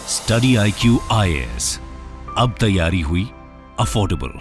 Study IQ IAS, अब तैयारी हुई अफोर्डेबल।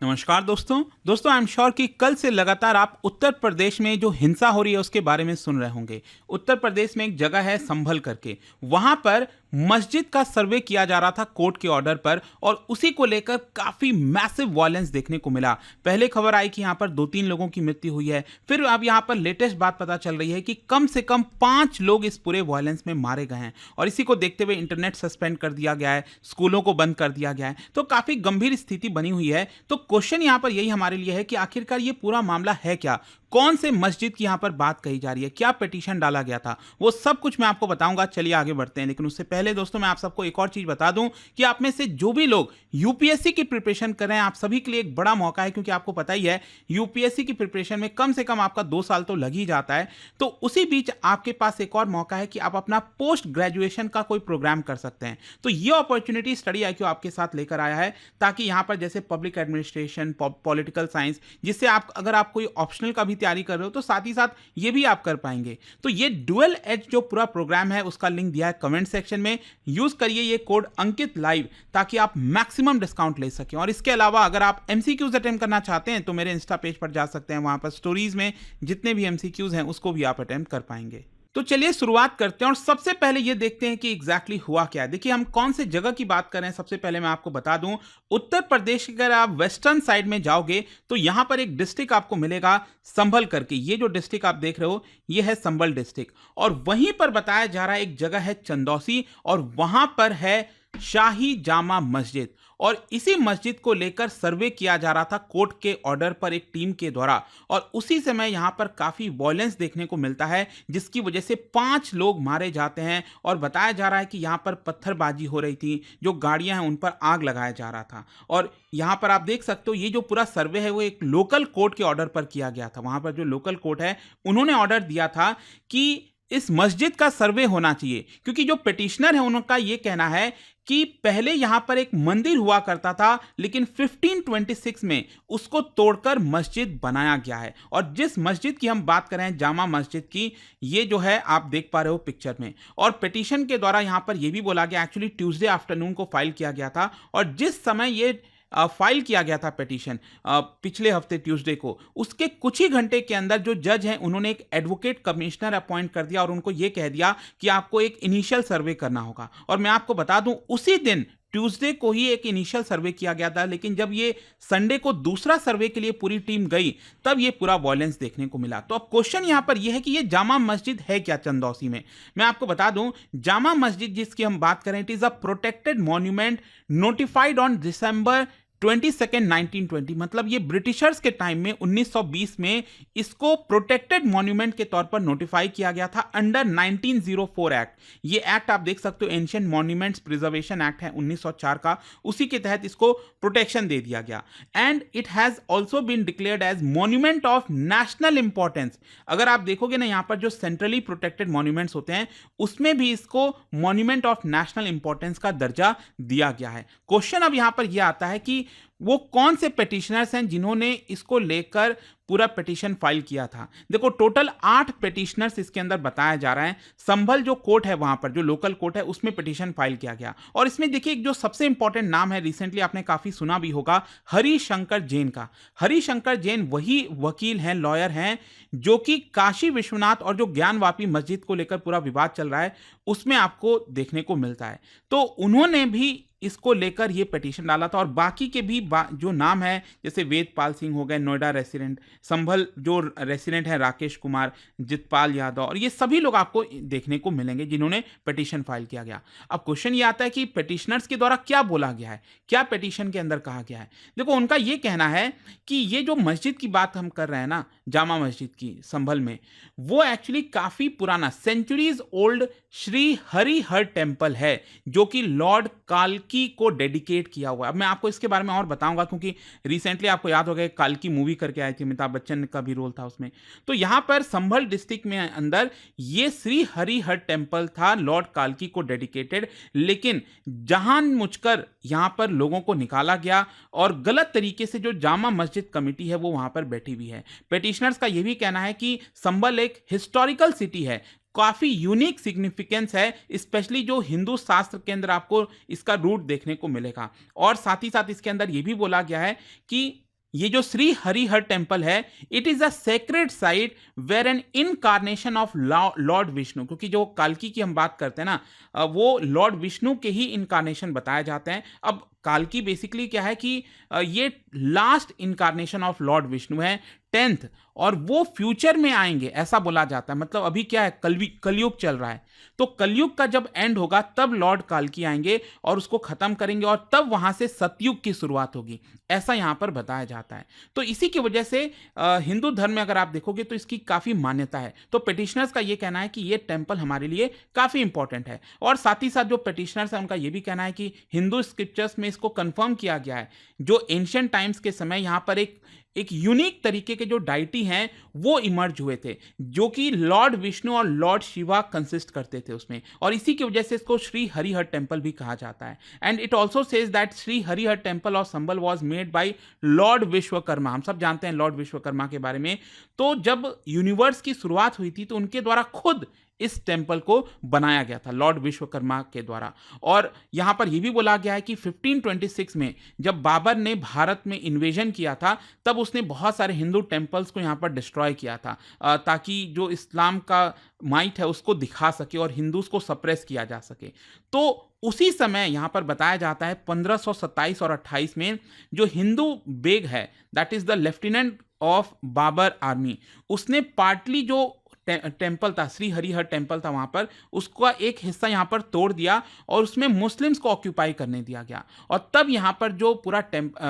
नमस्कार दोस्तों आई एम श्योर कि कल से लगातार आप उत्तर प्रदेश में जो हिंसा हो रही है उसके बारे में सुन रहे होंगे। उत्तर प्रदेश में एक जगह है संभल करके, वहां पर मस्जिद का सर्वे किया जा रहा था कोर्ट के ऑर्डर पर, और उसी को लेकर काफी मैसिव वायलेंस देखने को मिला। पहले खबर आई कि यहां पर 2-3 लोगों की मृत्यु हुई है, फिर अब यहां पर लेटेस्ट बात पता चल रही है कि कम से कम 5 लोग इस पूरे वायलेंस में मारे गए हैं, और इसी को देखते हुए इंटरनेट सस्पेंड कर दिया गया है, स्कूलों को बंद कर दिया गया है। तो काफी गंभीर स्थिति बनी हुई है। तो क्वेश्चन यहां पर यही हमारे लिए है कि आखिरकार ये पूरा मामला है क्या, कौन से मस्जिद की यहां पर बात कही जा रही है, क्या पिटीशन डाला गया था, वो सब कुछ मैं आपको बताऊंगा। चलिए आगे बढ़ते हैं, लेकिन उससे पहले दोस्तों मैं आप सबको एक और चीज बता दूं कि आप में से जो भी लोग यूपीएससी की प्रिपरेशन कर रहे हैं, आप सभी के लिए एक बड़ा मौका है, क्योंकि आपको पता ही है यूपीएससी की प्रिपरेशन में कम से कम आपका 2 साल तो लग ही जाता है। तो उसी बीच आपके पास एक और मौका है कि आप अपना पोस्ट ग्रेजुएशन का कोई प्रोग्राम कर सकते हैं। तो ये अपॉर्चुनिटी स्टडी IQ आपके साथ लेकर आया है, ताकि यहां पर जैसे पब्लिक एडमिनिस्ट्रेशन, पॉलिटिकल साइंस, जिससे आप अगर आप कोई ऑप्शनल का भी तैयारी कर रहे हो तो साथ ही साथ ये भी आप कर पाएंगे। तो ये डुअल एज जो पूरा प्रोग्राम है उसका लिंक दिया है कमेंट सेक्शन में। यूज करिए ये कोड अंकित लाइव, ताकि आप मैक्सिमम डिस्काउंट ले सकें। और इसके अलावा अगर आप MCQs अटेम्प्ट करना चाहते हैं तो मेरे इंस्टा पेज पर जा सकते हैं, वहां पर स्टोरीज में जितने भी MCQs हैं उसको भी आप अटेम्प्ट कर पाएंगे। तो चलिए शुरुआत करते हैं, और सबसे पहले ये देखते हैं कि एग्जैक्टली हुआ क्या है। देखिए हम कौन से जगह की बात कर रहे हैं, सबसे पहले मैं आपको बता दूं, उत्तर प्रदेश के अगर आप वेस्टर्न साइड में जाओगे तो यहां पर एक डिस्ट्रिक्ट आपको मिलेगा संभल करके। ये जो डिस्ट्रिक्ट आप देख रहे हो ये है संभल डिस्ट्रिक्ट, और वहीं पर बताया जा रहा है एक जगह है चंदौसी, और वहां पर है शाही जामा मस्जिद। और इसी मस्जिद को लेकर सर्वे किया जा रहा था कोर्ट के ऑर्डर पर एक टीम के द्वारा, और उसी समय यहां पर काफी वायलेंस देखने को मिलता है, जिसकी वजह से 5 लोग मारे जाते हैं। और बताया जा रहा है कि यहां पर पत्थरबाजी हो रही थी, जो गाड़ियां हैं उन पर आग लगाया जा रहा था। और यहां पर आप देख सकते हो ये जो पूरा सर्वे है वो एक लोकल कोर्ट के ऑर्डर पर किया गया था। वहां पर जो लोकल कोर्ट है उन्होंने ऑर्डर दिया था कि इस मस्जिद का सर्वे होना चाहिए, क्योंकि जो पिटिशनर है उनका यह कहना है कि पहले यहां पर एक मंदिर हुआ करता था, लेकिन 1526 में उसको तोड़कर मस्जिद बनाया गया है। और जिस मस्जिद की हम बात कर रहे हैं, जामा मस्जिद की, ये जो है आप देख पा रहे हो पिक्चर में। और पिटीशन के द्वारा यहां पर यह भी बोला गया, एक्चुअली ट्यूसडे आफ्टरनून को फाइल किया गया था, और जिस समय ये फाइल किया गया था पिटीशन पिछले हफ्ते ट्यूसडे को, उसके कुछ ही घंटे के अंदर जो जज हैं उन्होंने एक एडवोकेट कमिश्नर अपॉइंट कर दिया, और उनको यह कह दिया कि आपको एक इनिशियल सर्वे करना होगा। और मैं आपको बता दूं उसी दिन ट्यूसडे को ही एक इनिशियल सर्वे किया गया था, लेकिन जब ये संडे को दूसरा सर्वे के लिए पूरी टीम गई तब ये पूरा वायलेंस देखने को मिला। तो अब क्वेश्चन यहां पर यह है कि ये जामा मस्जिद है क्या चंदौसी में। मैं आपको बता दूं, जामा मस्जिद जिसकी हम बात करें, it is a protected monument notified on December 22, 1920। मतलब ये ब्रिटिशर्स के टाइम में 1920 में इसको प्रोटेक्टेड मॉन्यूमेंट के तौर पर नोटिफाई किया गया था अंडर 1904 एक्ट। ये एक्ट आप देख सकते हो, एंशिएंट मॉन्यूमेंट्स प्रिजर्वेशन एक्ट है 1904 का, उसी के तहत इसको प्रोटेक्शन दे दिया गया। And it has also been declared as monument of national importance. अगर आप देखोगे ना, यहाँ पर जो सेंट्रली प्रोटेक्टेड मॉन्यूमेंट्स होते हैं उसमें भी इसको मॉन्यूमेंट ऑफ नेशनल इंपॉर्टेंस का दर्जा दिया गया है। क्वेश्चन अब यहाँ पर यह आता है कि वो कौन से पिटिशनर्स हैं जिन्होंने इसको लेकर पूरा पिटीशन फाइल किया था। देखो टोटल 8 पिटिशनर्स इसके अंदर बताया जा रहा है। संभल जो कोर्ट है, वहां पर जो लोकल कोर्ट है, उसमें पिटीशन फाइल किया गया। और इसमें देखिए एक जो सबसे इंपॉर्टेंट नाम है, रिसेंटली आपने काफी सुना भी होगा, हरिशंकर जैन का। हरिशंकर जैन वही वकील हैं, लॉयर हैं, जो कि काशी विश्वनाथ और जो ज्ञानवापी मस्जिद को लेकर पूरा विवाद चल रहा है उसमें आपको देखने को मिलता है। तो उन्होंने भी इसको लेकर ये पिटीशन डाला था। और बाकी के भी जो नाम है, जैसे वेदपाल सिंह हो गए, नोएडा रेसिडेंट, संभल जो रेसिडेंट है राकेश कुमार, जितपाल यादव, और ये सभी लोग आपको देखने को मिलेंगे जिन्होंने पिटीशन फाइल किया गया। अब क्वेश्चन ये आता है कि पिटिशनर्स के द्वारा क्या बोला गया है, क्या पिटीशन के अंदर कहा गया है। देखो उनका ये कहना है कि ये जो मस्जिद की बात हम कर रहे हैं ना, जामा मस्जिद की संभल में, वो एक्चुअली काफी पुराना centuries old Shri Harihar temple है, जो कि लॉर्ड काल्की को डेडिकेट किया हुआ है। अब मैं आपको इसके बारे में और बताऊंगा, क्योंकि रिसेंटली आपको याद होगा काल्की मूवी करके आई थी, अमिताभ बच्चन का भी रोल था उसमें। तो यहां पर संभल डिस्ट्रिक्ट में अंदर ये श्री हरिहर टेम्पल था लॉर्ड काल्की को डेडिकेटेड, लेकिन जानबूझकर यहां पर लोगों को निकाला गया, और गलत तरीके से जो जामा मस्जिद कमेटी है वो वहां पर बैठी हुई है। पिटिशनर्स का यह भी कहना है कि संभल एक हिस्टोरिकल सिटी है, काफी यूनिक सिग्निफिकेंस है, स्पेशली जो हिंदू शास्त्र के अंदर आपको इसका रूट देखने को मिलेगा। और साथ ही साथ इसके अंदर यह भी बोला गया है कि ये जो श्री हरिहर टेम्पल है, it is a sacred site where an incarnation of lord Vishnu, क्योंकि जो काल्की की हम बात करते हैं ना, वो लॉर्ड विष्णु के ही इनकारनेशन बताए जाते हैं। अब काल्की बेसिकली क्या है कि ये last incarnation of lord Vishnu है, 10th, और वो फ्यूचर में आएंगे ऐसा बोला जाता है। मतलब अभी क्या है, कलयुग चल रहा है, तो कलयुग का जब एंड होगा तब लॉर्ड काल्की आएंगे और उसको खत्म करेंगे, और तब वहां से सतयुग की शुरुआत होगी, ऐसा यहां पर बताया जाता है। तो इसी की वजह से हिंदू धर्म में अगर आप देखोगे तो इसकी काफी मान्यता है। तो पिटिशनर्स का ये कहना है कि ये टेम्पल हमारे लिए काफी इंपॉर्टेंट है। और साथ ही साथ जो पिटिशनर्स है उनका ये भी कहना है कि हिंदू स्क्रिप्चर्स में इसको कंफर्म किया गया है, जो एंशिएंट टाइम्स के समय यहां पर एक यूनिक तरीके के जो डाइटी हैं वो इमर्ज हुए थे, जो कि लॉर्ड विष्णु और लॉर्ड शिवा कंसिस्ट करते थे उसमें, और इसी की वजह से इसको श्री हरिहर टेम्पल भी कहा जाता है। And it also says that Shri Harihar temple of Sambal was made by Lord Vishwakarma. हम सब जानते हैं लॉर्ड विश्वकर्मा के बारे में। तो जब यूनिवर्स की शुरुआत हुई थी तो उनके द्वारा खुद इस टेम्पल को बनाया गया था, लॉर्ड विश्वकर्मा के द्वारा। और यहां पर यह भी बोला गया है कि 1526 में जब बाबर ने भारत में इन्वेजन किया था, तब उसने बहुत सारे हिंदू टेम्पल्स को यहां पर डिस्ट्रॉय किया था, ताकि जो इस्लाम का माइट है उसको दिखा सके और हिंदूज को सप्रेस किया जा सके। तो उसी समय यहां पर बताया जाता है 1527 और 28 में जो हिंदू बेग है, that is the lieutenant of Babur army, उसने पार्टली जो टेम्पल था, श्री हरिहर टेम्पल था, वहां पर उसका एक हिस्सा यहां पर तोड़ दिया और उसमें मुस्लिम्स को ऑक्यूपाई करने दिया गया, और तब यहां पर जो पूरा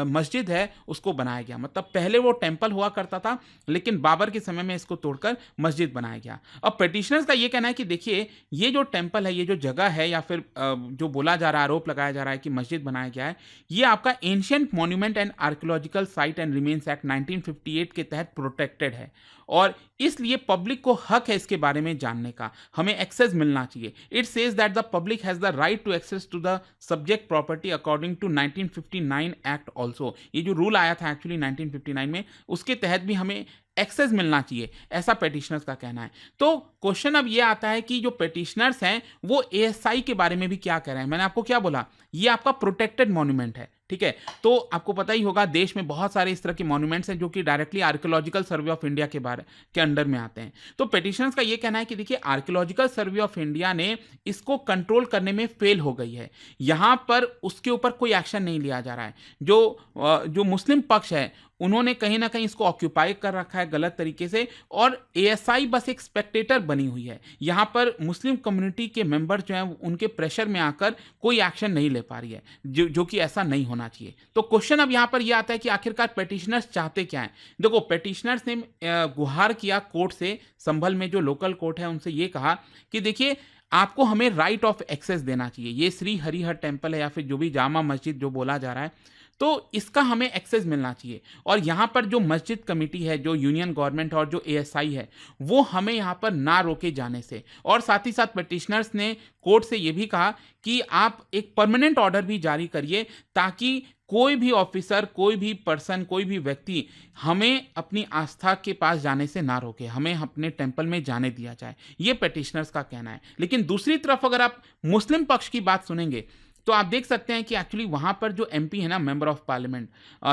मस्जिद है उसको बनाया गया। मतलब पहले वो टेम्पल हुआ करता था, लेकिन बाबर के समय में इसको तोड़कर मस्जिद बनाया गया। अब पिटिशनर्स का ये कहना है कि देखिए, ये जो टेम्पल है, ये जो जगह है, या फिर जो बोला जा रहा है, आरोप लगाया जा रहा है कि मस्जिद बनाया गया है, ये आपका ancient monument and archaeological site and remains act 1958 के तहत प्रोटेक्टेड है, और इसलिए पब्लिक को हक है इसके बारे में जानने का, हमें एक्सेस मिलना चाहिए। It says that the public has the right to access to the subject property according to 1959 act also. ये जो रूल आया था एक्चुअली 1959 में, उसके तहत भी हमें एक्सेस मिलना चाहिए, ऐसा पिटिशनर्स का कहना है। तो क्वेश्चन अब ये आता है कि जो पिटिशनर्स हैं वो एएसआई के बारे में भी क्या कह रहे हैं। मैंने आपको क्या बोला, ये आपका प्रोटेक्टेड मॉन्यूमेंट है, ठीक है। तो आपको पता ही होगा देश में बहुत सारे इस तरह के मॉन्यूमेंट्स हैं जो कि directly archaeological survey of India के अंडर में आते हैं। तो पिटिशनर्स का ये कहना है कि देखिए, आर्कियोलॉजिकल सर्वे ऑफ इंडिया ने इसको कंट्रोल करने में फेल हो गई है, यहां पर उसके ऊपर कोई एक्शन नहीं लिया जा रहा है। जो मुस्लिम पक्ष है उन्होंने कहीं ना कहीं इसको ऑक्यूपाई कर रखा है गलत तरीके से, और एएसआई बस एक स्पेक्टेटर बनी हुई है। यहां पर मुस्लिम कम्युनिटी के मेंबर जो हैं उनके प्रेशर में आकर कोई एक्शन नहीं ले पा रही है, जो कि ऐसा नहीं होना चाहिए। तो क्वेश्चन अब यहां पर यह आता है कि आखिरकार पिटिशनर्स चाहते क्या हैं। देखो, पिटिशनर्स ने गुहार किया कोर्ट से, संभल में जो लोकल कोर्ट है उनसे ये कहा कि देखिए, आपको हमें राइट ऑफ एक्सेस देना चाहिए। ये श्री हरिहर टेम्पल है या फिर जो भी जामा मस्जिद जो बोला जा रहा है, तो इसका हमें एक्सेस मिलना चाहिए। और यहाँ पर जो मस्जिद कमेटी है, जो यूनियन गवर्नमेंट और जो एएसआई है, वो हमें यहाँ पर ना रोके जाने से। और साथ ही साथ पिटिशनर्स ने कोर्ट से ये भी कहा कि आप एक परमानेंट ऑर्डर भी जारी करिए, ताकि कोई भी ऑफिसर, कोई भी पर्सन, कोई भी व्यक्ति हमें अपनी आस्था के पास जाने से ना रोके, हमें अपने टेम्पल में जाने दिया जाए। ये पिटिशनर्स का कहना है। लेकिन दूसरी तरफ अगर आप मुस्लिम पक्ष की बात सुनेंगे तो आप देख सकते हैं कि एक्चुअली वहां पर जो एमपी है ना, member of parliament,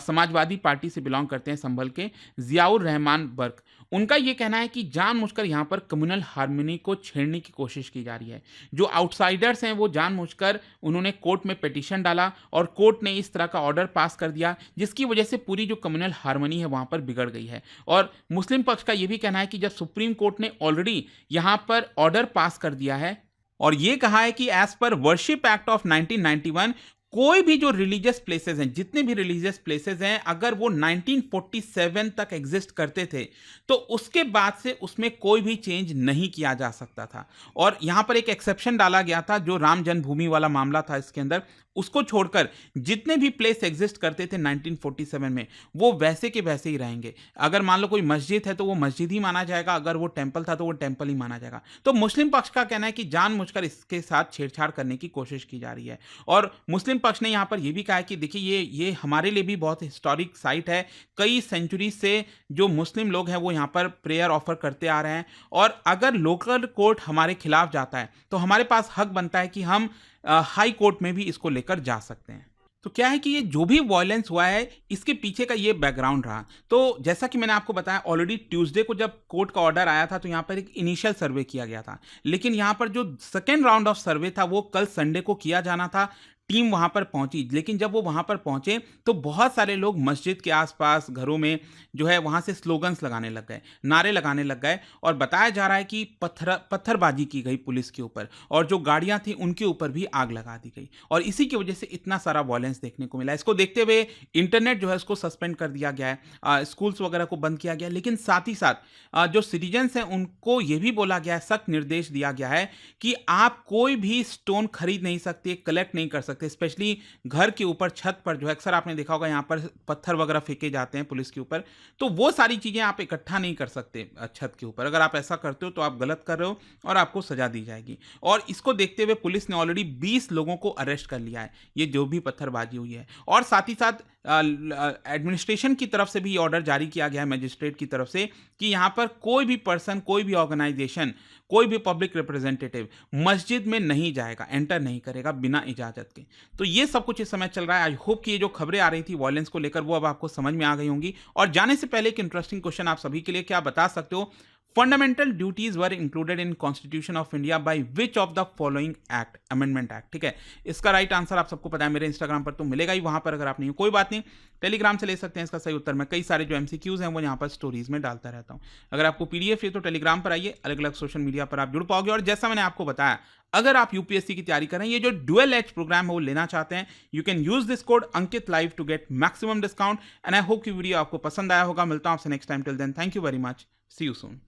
Samajwadi party से बिलोंग करते हैं संभल के, जियाउर रहमान बर्क, उनका यह कहना है कि जानबूझकर यहां पर कम्युनल हार्मनी को छेड़ने की कोशिश की जा रही है। जो आउटसाइडर्स हैं वो जानबूझकर उन्होंने कोर्ट में पिटीशन डाला और कोर्ट ने इस तरह का ऑर्डर पास कर दिया, जिसकी वजह से पूरी जो कम्युनल हार्मनी है वहां पर बिगड़ गई है। और मुस्लिम पक्ष का यह भी कहना है कि जब सुप्रीम कोर्ट ने ऑलरेडी यहां पर ऑर्डर पास कर दिया है और ये कहा है कि as per worship act of 1991 कोई भी जो रिलीजियस प्लेसेस हैं, जितने भी रिलीजियस प्लेसेस हैं, अगर वो 1947 तक एग्जिस्ट करते थे तो उसके बाद से उसमें कोई भी चेंज नहीं किया जा सकता था। और यहां पर एक एक्सेप्शन डाला गया था, जो राम जन्मभूमि वाला मामला था, इसके अंदर उसको छोड़कर जितने भी प्लेस एग्जिस्ट करते थे 1947 में, वो वैसे के वैसे ही रहेंगे। अगर मान लो कोई मस्जिद है तो वो मस्जिद ही माना जाएगा, अगर वो टेंपल था तो वो टेंपल ही माना जाएगा। तो मुस्लिम पक्ष का कहना है कि जानबूझकर इसके साथ छेड़छाड़ करने की कोशिश की जा रही है। और मुस्लिम पक्ष ने यहाँ पर ये भी कहा है कि देखिए ये हमारे लिए भी बहुत हिस्टोरिक साइट है। कई सेंचुरी से जो मुस्लिम लोग हैं वो यहाँ पर प्रेयर ऑफर करते आ रहे हैं, और अगर लोकल कोर्ट हमारे खिलाफ जाता है तो हमारे पास हक बनता है कि हम हाई कोर्ट में भी इसको लेकर जा सकते हैं। तो क्या है कि ये जो भी वायलेंस हुआ है इसके पीछे का ये बैकग्राउंड रहा। तो जैसा कि मैंने आपको बताया ऑलरेडी ट्यूसडे को जब कोर्ट का ऑर्डर आया था तो यहाँ पर एक इनिशियल सर्वे किया गया था, लेकिन यहाँ पर जो सेकेंड राउंड ऑफ सर्वे था वो कल संडे को किया जाना था। टीम वहां पर पहुंची, लेकिन जब वो वहां पर पहुंचे तो बहुत सारे लोग मस्जिद के आसपास घरों में जो है वहां से स्लोगन्स लगाने लग गए, नारे लगाने लग गए, और बताया जा रहा है कि पत्थरबाजी की गई पुलिस के ऊपर, और जो गाड़ियां थी उनके ऊपर भी आग लगा दी गई, और इसी की वजह से इतना सारा वायलेंस देखने को मिला। इसको देखते हुए इंटरनेट जो है उसको सस्पेंड कर दिया गया है, स्कूल्स वगैरह को बंद किया गया, लेकिन साथ ही साथ जो सिटीजन्स हैं उनको ये भी बोला गया है, सख्त निर्देश दिया गया है कि आप कोई भी स्टोन खरीद नहीं सकते, कलेक्ट नहीं कर सकते, स्पेशली घर के ऊपर छत पर जो है अक्सर आपने देखा होगा यहाँ पर पत्थर वगैरह फेंके जाते हैं पुलिस के ऊपर, तो वो सारी चीजें आप इकट्ठा नहीं कर सकते छत के ऊपर। अगर आप ऐसा करते हो तो आप गलत कर रहे हो और आपको सजा दी जाएगी। और इसको देखते हुए पुलिस ने ऑलरेडी 20 लोगों को अरेस्ट कर लिया है, ये जो भी पत्थरबाजी हुई है। और साथ ही साथ एडमिनिस्ट्रेशन की तरफ से भी ऑर्डर जारी किया गया है मजिस्ट्रेट की तरफ से कि यहाँ पर कोई भी पर्सन, कोई भी ऑर्गेनाइजेशन, कोई भी पब्लिक रिप्रेजेंटेटिव मस्जिद में नहीं जाएगा, एंटर नहीं करेगा बिना इजाजत के। तो ये सब कुछ इस समय चल रहा है। आई होप कि ये जो खबरें आ रही थी वायलेंस को लेकर वो अब आपको समझ में आ गई होंगी। और जाने से पहले एक इंटरेस्टिंग क्वेश्चन आप सभी के लिए, क्या बता सकते हो fundamental duties were included in constitution of India by which of the following act, amendment act? ठीक है, इसका राइट आंसर आप सबको पता है, मेरे इंस्टाग्राम पर तो मिलेगा ही, वहां पर अगर आप नहीं हो कोई बात नहीं, टेलीग्राम से ले सकते हैं इसका सही उत्तर। मैं कई सारे जो एमसीक्यूज हैं वो यहाँ पर स्टोरीज में डालता रहता हूँ। अगर आपको पीडीएफ चाहिए तो टेलीग्राम पर आइए, अलग अलग सोशल मीडिया पर आप जुड़ पाओगे। और जैसा मैंने आपको बताया, अगर आप यूपीएससी की तैयारी कर रहे हैं, ये जो डुअल एज प्रोग्राम है वो लेना चाहते हैं, you can use this code Ankit live to get maximum discount. And I hope कि वीडियो आपको पसंद आया होगा। मिलता हूं आपसे next time, till then thank you very much, see you soon.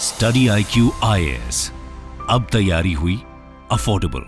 Study IQ IAS, अब तैयारी हुई अफोर्डेबल।